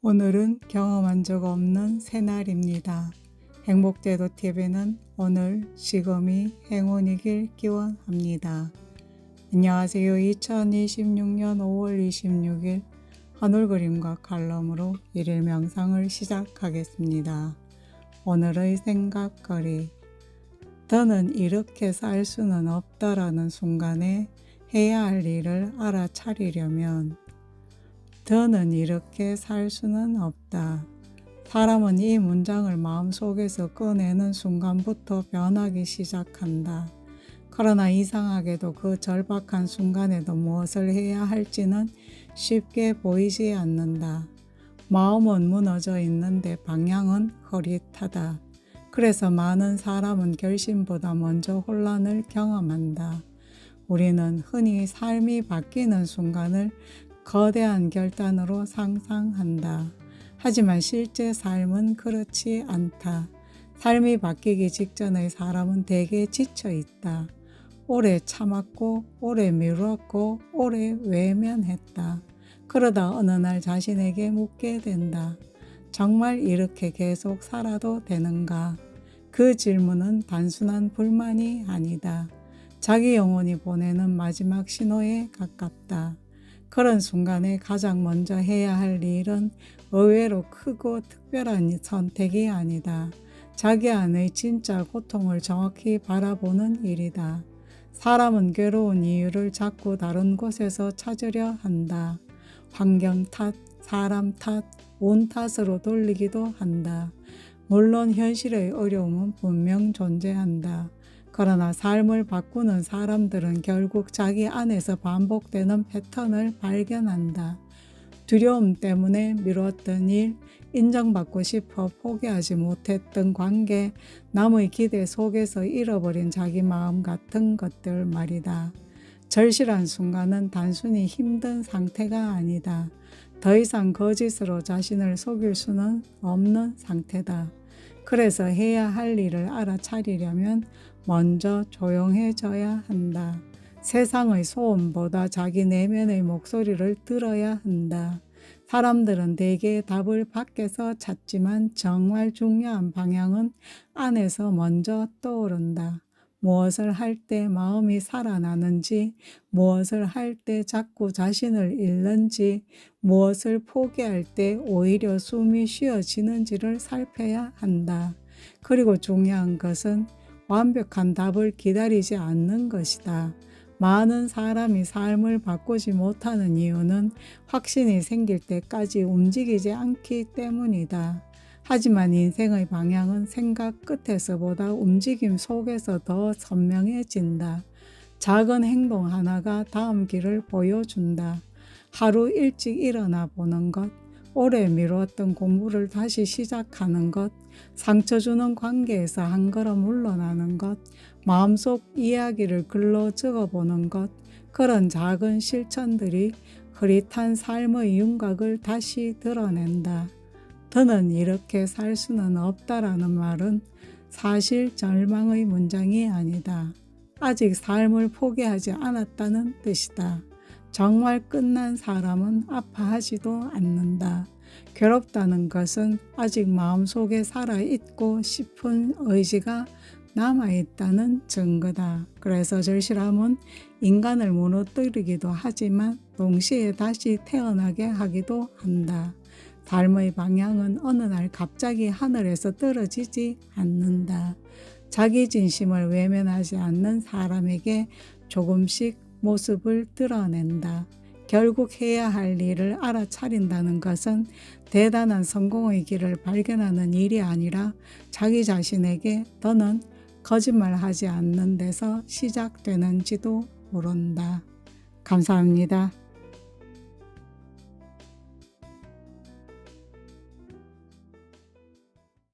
오늘은 경험한 적 없는 새날입니다. 행복제도TV는 오늘 지금이 행운이길 기원합니다. 안녕하세요. 2026년 5월 26일 하늘그림과 칼럼으로 일일 명상을 시작하겠습니다. 오늘의 생각거리. 더는 이렇게 살 수는 없다라는 순간에 해야 할 일을 알아차리려면 더는 이렇게 살 수는 없다. 사람은 이 문장을 마음속에서 꺼내는 순간부터 변하기 시작한다. 그러나 이상하게도 그 절박한 순간에도 무엇을 해야 할지는 쉽게 보이지 않는다. 마음은 무너져 있는데 방향은 흐릿하다. 그래서 많은 사람은 결심보다 먼저 혼란을 경험한다. 우리는 흔히 삶이 바뀌는 순간을 거대한 결단으로 상상한다. 하지만 실제 삶은 그렇지 않다. 삶이 바뀌기 직전의 사람은 대개 지쳐 있다. 오래 참았고, 오래 미뤘고, 오래 외면했다. 그러다 어느 날 자신에게 묻게 된다. 정말 이렇게 계속 살아도 되는가? 그 질문은 단순한 불만이 아니다. 자기 영혼이 보내는 마지막 신호에 가깝다. 그런 순간에 가장 먼저 해야 할 일은 의외로 크고 특별한 선택이 아니다. 자기 안의 진짜 고통을 정확히 바라보는 일이다. 사람은 괴로운 이유를 자꾸 다른 곳에서 찾으려 한다. 환경 탓, 사람 탓, 운 탓으로 돌리기도 한다. 물론 현실의 어려움은 분명 존재한다. 그러나 삶을 바꾸는 사람들은 결국 자기 안에서 반복되는 패턴을 발견한다. 두려움 때문에 미뤘던 일, 인정받고 싶어 포기하지 못했던 관계, 남의 기대 속에서 잃어버린 자기 마음 같은 것들 말이다. 절실한 순간은 단순히 힘든 상태가 아니다. 더 이상 거짓으로 자신을 속일 수는 없는 상태다. 그래서 해야 할 일을 알아차리려면 먼저 조용해져야 한다. 세상의 소음보다 자기 내면의 목소리를 들어야 한다. 사람들은 대개 답을 밖에서 찾지만 정말 중요한 방향은 안에서 먼저 떠오른다. 무엇을 할 때 마음이 살아나는지, 무엇을 할 때 자꾸 자신을 잃는지, 무엇을 포기할 때 오히려 숨이 쉬어지는지를 살펴야 한다. 그리고 중요한 것은 완벽한 답을 기다리지 않는 것이다. 많은 사람이 삶을 바꾸지 못하는 이유는 확신이 생길 때까지 움직이지 않기 때문이다. 하지만 인생의 방향은 생각 끝에서보다 움직임 속에서 더 선명해진다. 작은 행동 하나가 다음 길을 보여준다. 하루 일찍 일어나 보는 것, 오래 미뤘던 공부를 다시 시작하는 것, 상처 주는 관계에서 한 걸음 물러나는 것, 마음속 이야기를 글로 적어보는 것, 그런 작은 실천들이 흐릿한 삶의 윤곽을 다시 드러낸다. 더는 이렇게 살 수는 없다라는 말은 사실 절망의 문장이 아니다. 아직 삶을 포기하지 않았다는 뜻이다. 정말 끝난 사람은 아파하지도 않는다. 괴롭다는 것은 아직 마음속에 살아있고 싶은 의지가 남아있다는 증거다. 그래서 절실함은 인간을 무너뜨리기도 하지만 동시에 다시 태어나게 하기도 한다. 삶의 방향은 어느 날 갑자기 하늘에서 떨어지지 않는다. 자기 진심을 외면하지 않는 사람에게 조금씩 모습을 드러낸다. 결국 해야 할 일을 알아차린다는 것은 대단한 성공의 길을 발견하는 일이 아니라 자기 자신에게 더는 거짓말하지 않는 데서 시작되는지도 모른다. 감사합니다.